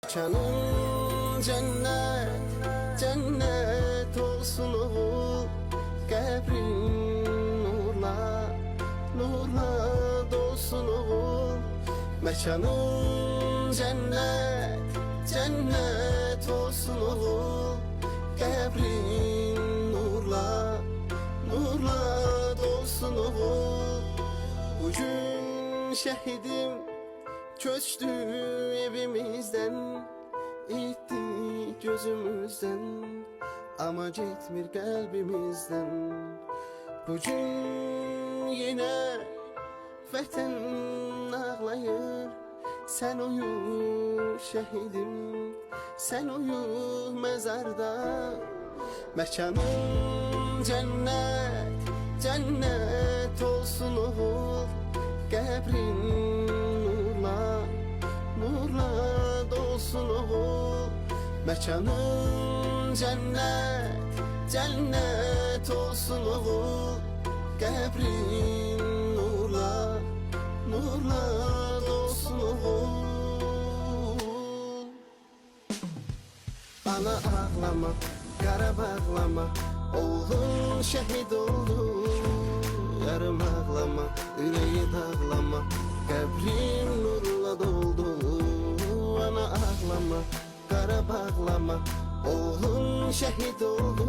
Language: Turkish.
Canım cennet, cennet olsun oğul. Qəbrin nurla, nurla dolsun oğul. Mekanın cennet, cennet olsun oğul. Qəbrin nurla, nurla dolsun oğul. Bugün şehidim köçtü evimizden, itti gözümüzden, ama gitmir kalbimizden. Bugün yine vətən ağlayır. Sen uyu şehidim, sen uyu mezarda. Mekanın cennet, cennet olsun oğul. Qəbrin nurla, nurla dolsun oğul. Mekanın cennet, cennet olsun oğul. Qəbrin nurla, nurla dolsun oğul. Ana ağlama, qara bağlama, oğlun şehit oldu. Yarım ağlama, yüreği dağlama, qəbrim nurla doldu. Ana ağlama, qara bağlama, oğlun şehit oldu.